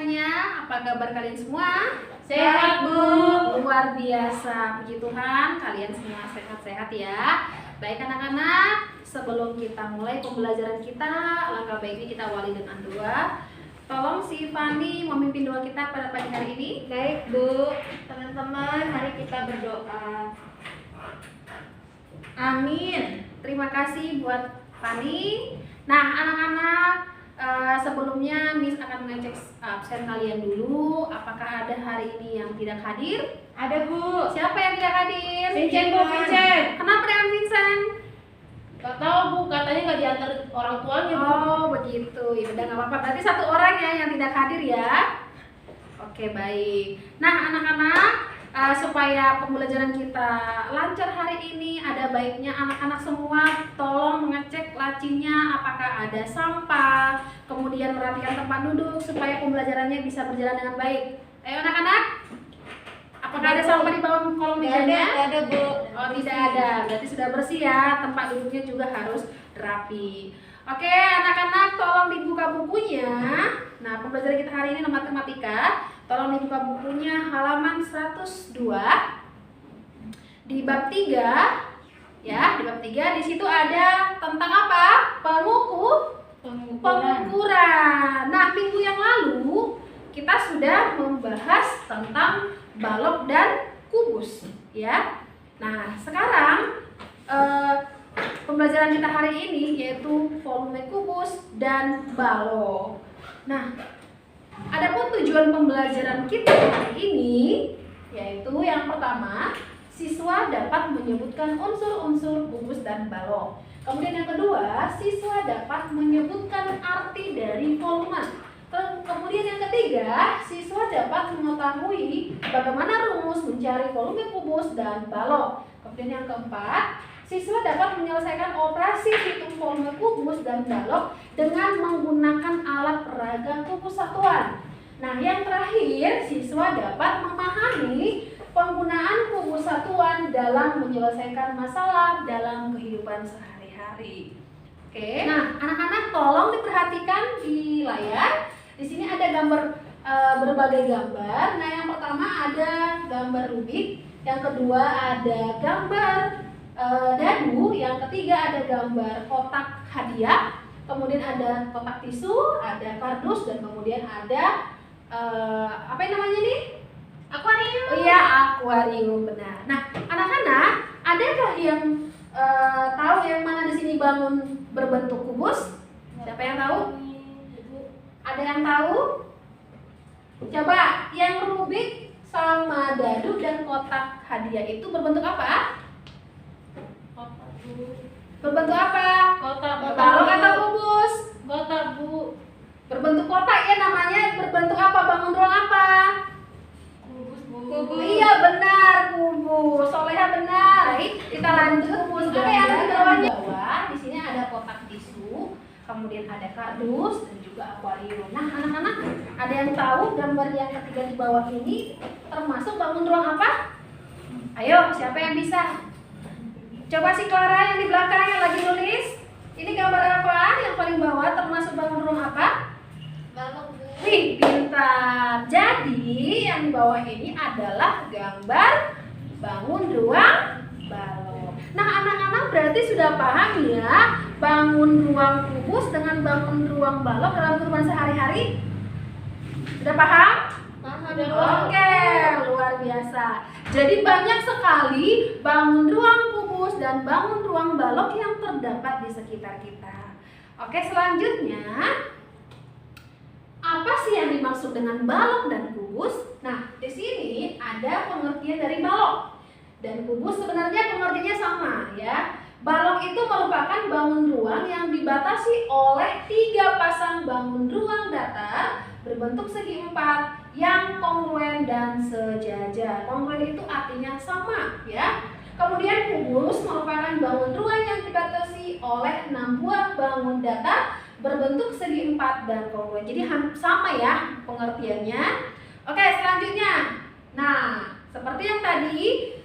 semuanya. Apa kabar kalian semua? Sehat, Bu. Luar biasa, puji Tuhan kalian semua sehat-sehat ya. Baik anak-anak, sebelum kita mulai pembelajaran kita, alangkah baiknya kita awali dengan doa. Tolong si Fani memimpin doa kita pada pagi hari ini. Baik, Bu. Teman-teman, mari kita berdoa. Amin. Terima kasih buat Fani. Nah, anak-anak, sebelumnya Miss akan mengecek absen kalian dulu. Apakah ada hari ini yang tidak hadir? Ada, Bu. Siapa yang tidak hadir? Vincent, Bu, Vincent. Kenapa dengan Vincent? Gak tahu, Bu. Katanya gak diantar orang tuanya, Bu. Oh, begitu. Ya udah nggak apa-apa. Berarti satu orang ya yang tidak hadir ya. Oke, baik. Nah, anak-anak, supaya pembelajaran kita lancar hari ini, ada baiknya anak-anak semua tolong mengecek lacinya apakah ada sampah, kemudian merapikan tempat duduk supaya pembelajarannya bisa berjalan dengan baik. Ayo anak-anak, apakah ada sampah di bawah kolong mejanya? Tidak ada, Bu. Oh, tidak ada. Berarti sudah bersih ya. Tempat duduknya juga harus rapi. Oke, anak-anak tolong dibuka bukunya. Nah, pembelajaran kita hari ini matematika. Tolong dibuka bukunya halaman 102. Di bab 3 ya, di bab 3 di situ ada tentang apa? Pengukuran. Nah, minggu yang lalu kita sudah membahas tentang balok dan kubus ya. Nah, sekarang pembelajaran kita hari ini yaitu volume kubus dan balok. Nah, adapun tujuan pembelajaran kita hari ini yaitu yang pertama, siswa dapat menyebutkan unsur-unsur kubus dan balok. Kemudian yang kedua, siswa dapat menyebutkan arti dari volume. Kemudian yang ketiga, siswa dapat mengetahui bagaimana rumus mencari volume kubus dan balok. Kemudian yang keempat, siswa dapat menyelesaikan operasi hitung volume kubus dan balok dengan menggunakan alat peraga kubus satuan. Nah, yang terakhir, siswa dapat memahami penggunaan kubus satuan dalam menyelesaikan masalah dalam kehidupan sehari-hari. Oke, nah anak-anak tolong diperhatikan di layar. Di sini ada gambar berbagai gambar. Nah, yang pertama ada gambar Rubik, yang kedua ada gambar dadu, yang ketiga ada gambar kotak hadiah, kemudian ada kotak tisu, ada kardus, dan kemudian ada apa yang namanya nih? Akuarium. Oh iya, akuarium, benar. Nah, anak-anak, adakah yang tahu yang mana di sini bangun berbentuk kubus? Siapa yang tahu? Ada yang tahu? Coba, yang Rubik sama dadu dan kotak hadiah itu berbentuk apa? Kotak, Bu. Berbentuk apa? Kotak, Balok atau kubus? Kotak, Bu. Berbentuk kotak ya namanya. Berbentuk apa? Bangun ruang apa? Kubus, Bu. Iya benar, kubus. Soleha benar. Baik, kita lanjut. Kubus. Apa yang ada di bawahnya? Di sini ada kotak tisu, kemudian ada kardus dan juga akuarium. Nah, anak-anak, ada yang tahu gambar yang ketiga di bawah ini termasuk bangun ruang apa? Ayo, siapa yang bisa? Coba si Clara yang di belakang yang lagi nulis. Ini gambar apa? Yang paling bawah termasuk bangun ruang apa? Balok, Bu. Wih, pintar. Jadi yang di bawah ini adalah gambar bangun ruang balok. Nah, anak-anak berarti sudah paham ya bangun ruang kubus dengan bangun ruang balok dalam kehidupan sehari-hari? Sudah paham? Paham, Oke, luar biasa. Jadi banyak sekali bangun ruang kubus dan bangun ruang balok yang terdapat di sekitar kita. Oke, selanjutnya apa sih yang dimaksud dengan balok dan kubus? Nah, di sini ada pengertian dari balok dan kubus. Sebenarnya pengertiannya sama ya. Balok itu merupakan bangun ruang yang dibatasi oleh 3 pasang bangun ruang datar berbentuk segi 4 yang kongruen dan sejajar. Kongruen itu artinya sama ya. Kemudian kubus merupakan bangun ruang yang dibatasi oleh 6 buah bangun datar berbentuk segi 4 dan kongruen. Jadi sama ya pengertiannya. Oke, selanjutnya. Nah, seperti yang tadi,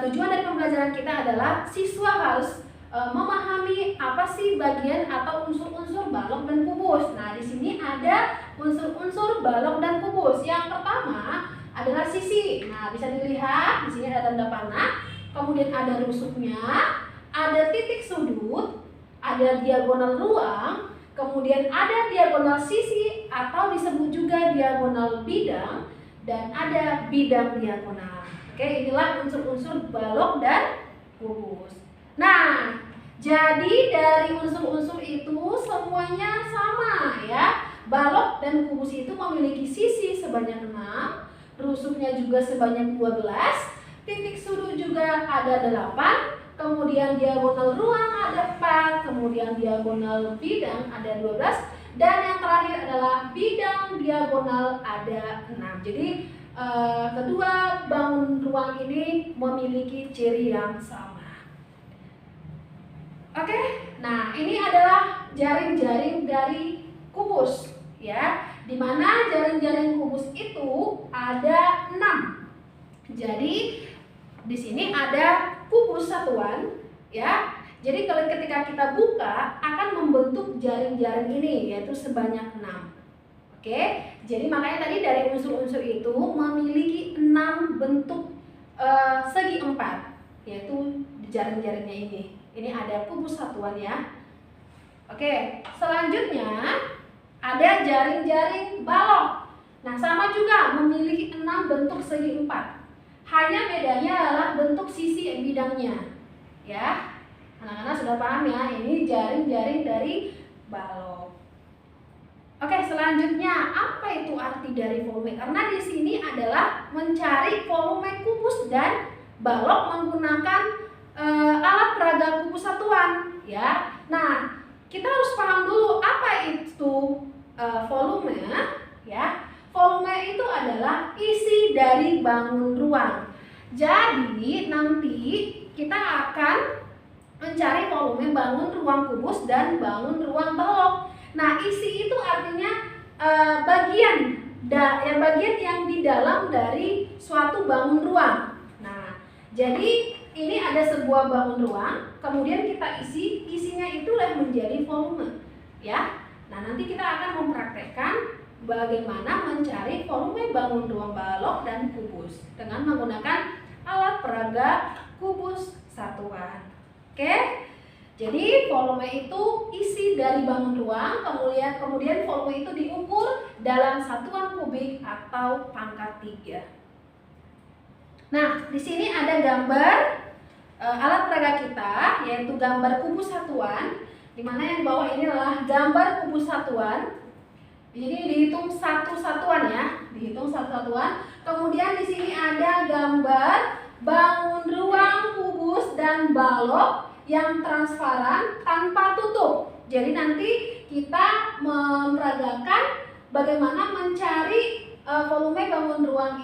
tujuan dari pembelajaran kita adalah siswa harus memahami apa sih bagian atau unsur-unsur balok dan kubus. Nah, di sini ada unsur-unsur balok dan kubus. Yang pertama adalah sisi. Nah, bisa dilihat di sini ada tanda panah, kemudian ada rusuknya, ada titik sudut, ada diagonal ruang, kemudian ada diagonal sisi atau disebut juga diagonal bidang, dan ada bidang diagonal. Oke, inilah unsur-unsur balok dan kubus. Nah, jadi dari unsur-unsur itu semuanya sama ya. Balok dan kubus itu memiliki sisi sebanyak 6, rusuknya juga sebanyak 12, titik sudut juga ada 8, kemudian diagonal ruang ada 4, kemudian diagonal bidang ada 12, dan yang terakhir adalah bidang diagonal ada 6. Jadi kedua bangun ruang ini memiliki ciri yang sama. Oke, nah ini adalah jaring-jaring dari kubus ya, dimana jaring-jaring kubus itu ada 6. Jadi di sini ada kubus satuan ya. Jadi kalau ketika kita buka akan membentuk jaring-jaring ini yaitu sebanyak 6. Oke, jadi makanya tadi dari unsur-unsur itu memiliki 6 bentuk segi 4, yaitu di jaring-jaringnya ini. Ini ada kubus satuan ya. Oke, selanjutnya ada jaring-jaring balok. Nah, sama juga memiliki 6 bentuk segi 4. Hanya bedanya adalah bentuk sisi bidangnya. Ya. Anak-anak sudah paham ya, ini jaring-jaring dari balok. Oke, selanjutnya apa itu arti dari volume? Karena di sini adalah mencari volume kubus dan balok menggunakan alat peraga kubus satuan ya. Nah, kita harus paham dulu apa itu volume ya. Volume itu adalah isi dari bangun ruang. Jadi nanti kita akan mencari volume bangun ruang kubus dan bangun ruang balok. Nah, isi itu artinya bagian yang di dalam dari suatu bangun ruang. Nah, jadi ini ada sebuah bangun ruang, kemudian kita isinya itulah menjadi volume, ya. Nah, nanti kita akan mempraktekkan bagaimana mencari volume bangun ruang balok dan kubus dengan menggunakan alat peraga kubus satuan. Oke? Jadi volume itu isi dari bangun ruang, kemudian volume itu diukur dalam satuan kubik atau pangkat 3. Nah, di sini ada gambar alat peraga kita, yaitu gambar kubus satuan, di mana yang di bawah ini adalah gambar kubus satuan. Jadi dihitung satu satuan ya, dihitung satu satuan. Kemudian di sini ada gambar bangun ruang kubus dan balok yang transparan tanpa tutup. Jadi nanti kita memperagakan bagaimana mencari volume bangun ruang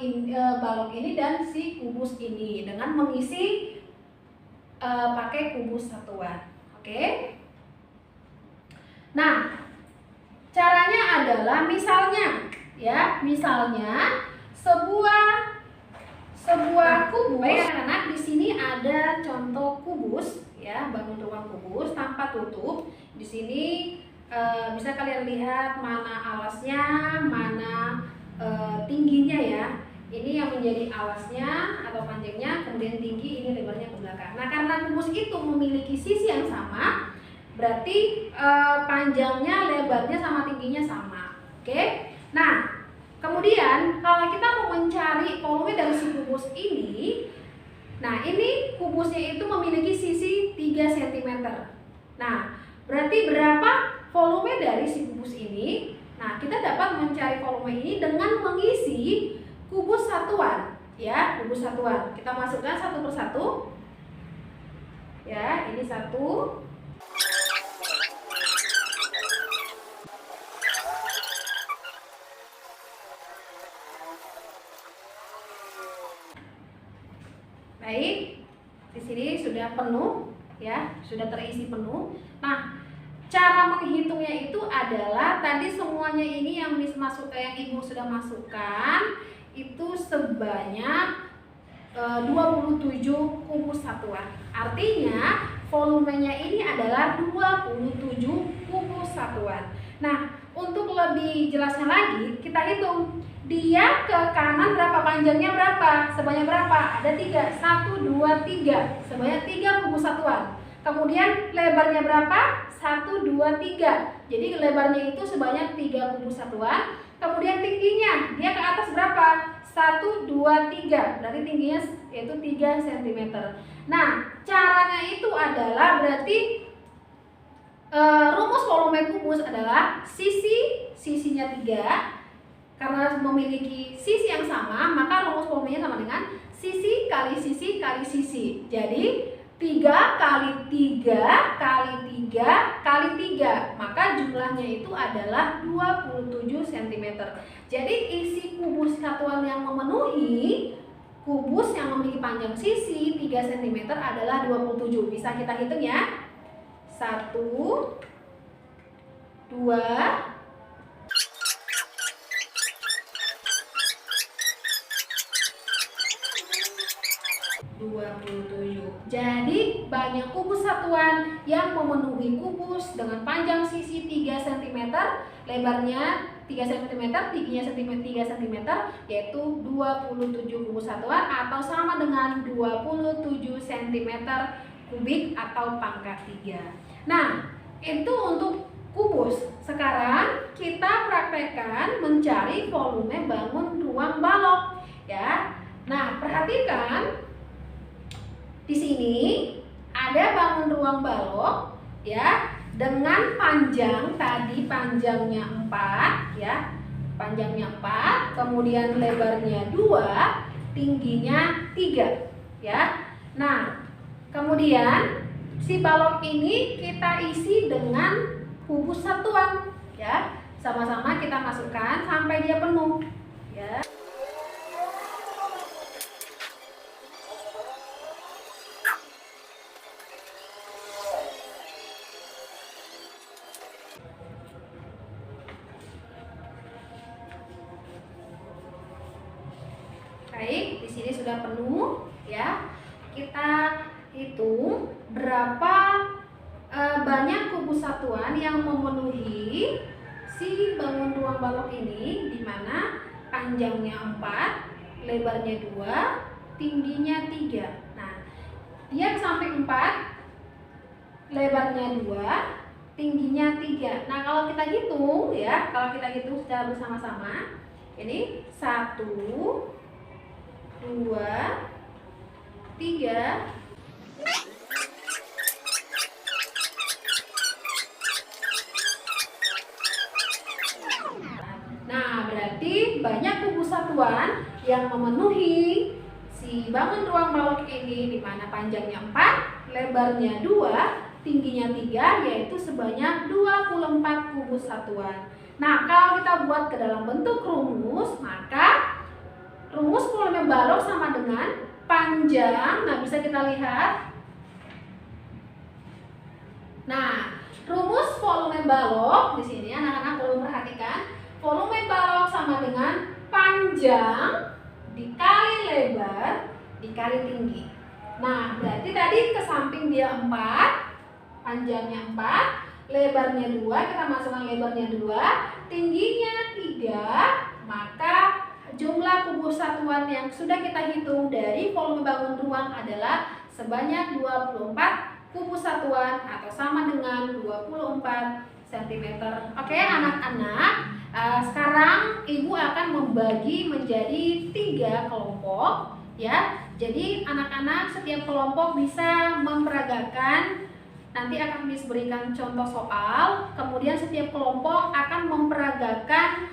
balok ini dan si kubus ini dengan mengisi pakai kubus satuan. Oke. Nah, caranya adalah misalnya sebuah kubus. Baik anak-anak, di sini ada contoh kubus ya, bangun ruang kubus tanpa tutup. Di sini bisa kalian lihat mana alasnya, mana tingginya ya. Ini yang menjadi alasnya atau panjangnya, kemudian tinggi, ini lebarnya ke belakang. Nah, karena kubus itu memiliki sisi yang sama, berarti panjangnya, lebarnya sama tingginya sama. Oke. Nah, kemudian kalau kita mau mencari volume dari si kubus ini, nah ini kubusnya itu memiliki sisi 3 cm. Nah, berarti berapa volume dari si kubus ini? Nah, kita dapat mencari volume ini dengan mengisi kubus satuan, ya, kubus satuan. Kita masukkan satu persatu. Ya, ini satu. Baik, di sini sudah penuh, ya, sudah terisi penuh. Nah, cara menghitungnya itu adalah tadi semuanya ini yang Ibu sudah masukkan itu sebanyak 27 kubus satuan. Artinya volumenya ini adalah 27 kubus satuan. Nah, untuk lebih jelasnya lagi, kita hitung. Dia ke kanan berapa, panjangnya berapa, sebanyak berapa? Ada 3, 1, 2, 3, sebanyak 3 kubus satuan. Kemudian lebarnya berapa? 1, 2, 3. Jadi lebarnya itu sebanyak 3 kubus satuan. Kemudian tingginya, dia ke atas berapa? 1, 2, 3. Berarti tingginya yaitu 3 cm. Nah, caranya itu adalah berarti rumus volume kubus adalah sisinya 3. Karena memiliki sisi yang sama, maka rumus volumenya sama dengan sisi kali sisi kali sisi. Jadi 3 kali 3 kali 3 kali 3, maka jumlahnya itu adalah 27 cm. Jadi isi kubus satuan yang memenuhi kubus yang memiliki panjang sisi 3 cm adalah 27. Bisa kita hitung ya. 1, 2, 27. Jadi banyak kubus satuan yang memenuhi kubus dengan panjang sisi 3 cm, lebarnya 3 cm, tingginya 3 cm, yaitu 27 kubus satuan atau sama dengan 27 cm kubik atau pangkat 3. Nah, itu untuk kubus. Sekarang kita praktekkan mencari volume bangun ruang balok ya. Nah, perhatikan di sini ada bangun ruang balok ya, dengan panjang tadi panjangnya 4 ya. Panjangnya 4, kemudian lebarnya 2, tingginya 3 ya. Nah, kemudian si balok ini kita isi dengan kubus satuan ya. Sama-sama kita masukkan sampai dia penuh ya. Baik, di sini sudah penuh ya. Kita hitung berapa banyak kubus satuan yang memenuhi si bangun ruang balok ini, di mana panjangnya 4, lebarnya 2, tingginya 3. Nah, dia ke samping 4, lebarnya 2, tingginya 3. Nah, kalau kita hitung ya, secara bersama-sama, ini 1, 2, 3. Nah, berarti banyak kubus satuan yang memenuhi si bangun ruang balok ini, di mana panjangnya 4, lebarnya 2, tingginya 3, yaitu sebanyak 24 kubus satuan. Nah, kalau kita buat ke dalam bentuk rumus, maka rumus volume balok sama dengan panjang. Nah, bisa kita lihat. Nah, rumus volume balok di sini anak-anak perlu perhatikan. Volume balok sama dengan panjang dikali lebar dikali tinggi. Nah, berarti tadi ke samping dia 4, panjangnya 4, lebarnya 2, kita masukkan lebarnya 2, tingginya 3, maka jumlah kubus satuan yang sudah kita hitung dari volume bangun ruang adalah sebanyak 24 kubus satuan atau sama dengan 24 cm. Oke, anak-anak, sekarang Ibu akan membagi menjadi 3 kelompok ya. Jadi anak-anak setiap kelompok bisa memperagakan. Nanti akan diberikan contoh soal. Kemudian setiap kelompok akan memperagakan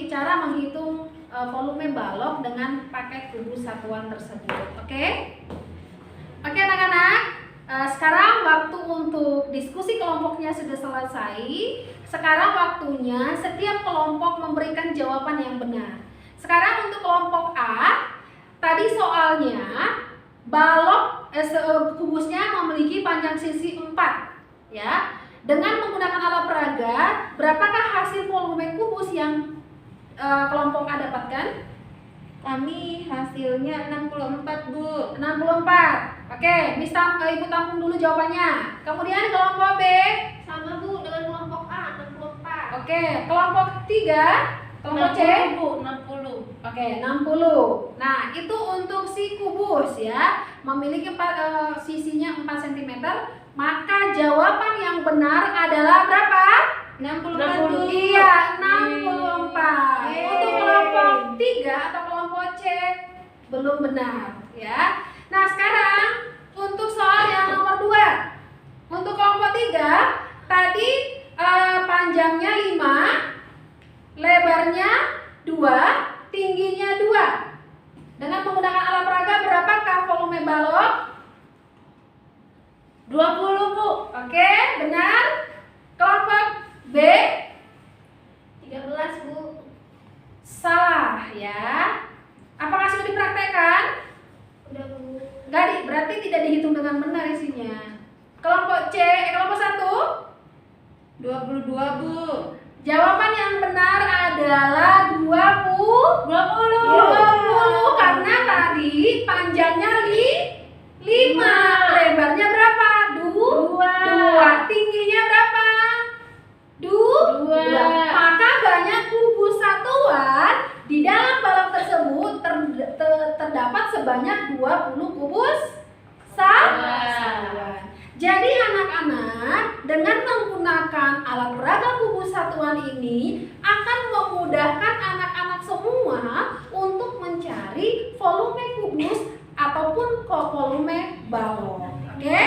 cara menghitung volume balok dengan pakai kubus satuan tersebut. Oke? Oke anak-anak, sekarang waktu untuk diskusi kelompoknya sudah selesai. Sekarang waktunya setiap kelompok memberikan jawaban yang benar. Sekarang untuk kelompok A, tadi soalnya balok kubusnya memiliki panjang sisi 4 ya. Dengan menggunakan alat peraga, berapakah hasil volume kubus yang kelompok A dapatkan? Kami hasilnya 64, Bu. 64. Oke, Ibu tampung dulu jawabannya. Kemudian kelompok B Sama Bu dengan kelompok A 64. Oke, Oke, kelompok 3, kelompok C. 60 Bu, 60. Oke, 60. Nah, itu untuk si kubus ya, memiliki sisinya 4 cm, maka jawaban yang benar adalah berapa? 64 Bu. Iya, 64. Untuk kelompok 3 atau kelompok C belum benar ya. Nah, sekarang untuk soal yang nomor 2. Untuk kelompok 3 tadi panjangnya 5, lebarnya 2, tingginya 2. Dengan menggunakan alat peraga berapakah volume balok? 20 Bu. Oke, benar. Kelompok B 13 Bu. salah ya. Apakah sudah dipraktekkan? Udah Bu. Enggak, berarti tidak dihitung dengan benar isinya. Kelompok C, kelompok 1. 22 Bu. Jawaban yang benar adalah 20 karena tadi panjangnya 5, lebarnya berapa? 2. Tingginya berapa? 2. Maka banyak kubus satuan di dalam balok tersebut terdapat sebanyak 20 kubus satuan. Jadi anak-anak dengan menggunakan alat peraga kubus satuan ini akan memudahkan anak-anak semua untuk mencari volume kubus ataupun volume balok. Oke?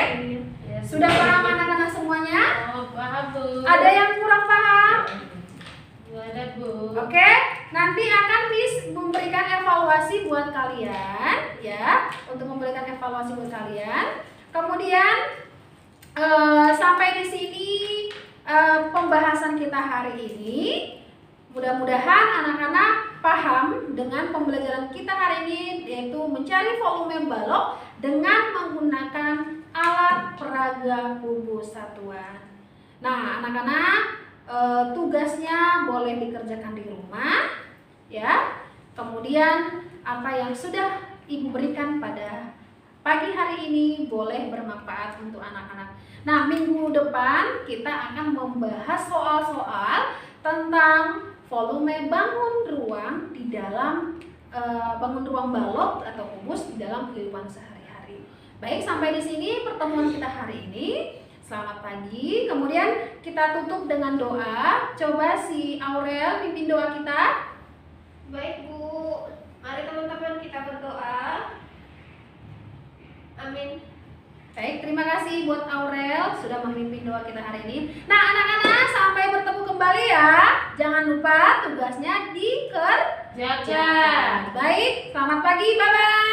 Sudah paham anak-anak semuanya? Oh, paham Bu. Ada yang kurang paham? Ada Bu. Oke, nanti akan memberikan evaluasi buat kalian ya, untuk memberikan evaluasi buat kalian. Kemudian sampai di sini pembahasan kita hari ini. Mudah-mudahan anak-anak paham dengan pembelajaran kita hari ini, yaitu mencari volume balok dengan menggunakan alat peraga kubus satuan. Nah, anak-anak tugasnya boleh dikerjakan di rumah ya. Kemudian apa yang sudah Ibu berikan pada pagi hari ini boleh bermanfaat untuk anak-anak. Nah, minggu depan kita akan membahas soal-soal tentang volume bangun ruang di dalam bangun ruang balok atau kubus di dalam kehidupan sehari-hari. Baik, sampai di sini pertemuan kita hari ini. Selamat pagi. Kemudian kita tutup dengan doa. Coba si Aurel pimpin doa kita. Baik Bu. Mari teman-teman kita berdoa. Amin. Baik, terima kasih buat Aurel sudah memimpin doa kita hari ini. Nah, anak-anak, sampai bertemu kembali ya. Jangan lupa tugasnya dikerjakan. Baik, selamat pagi. Bye-bye.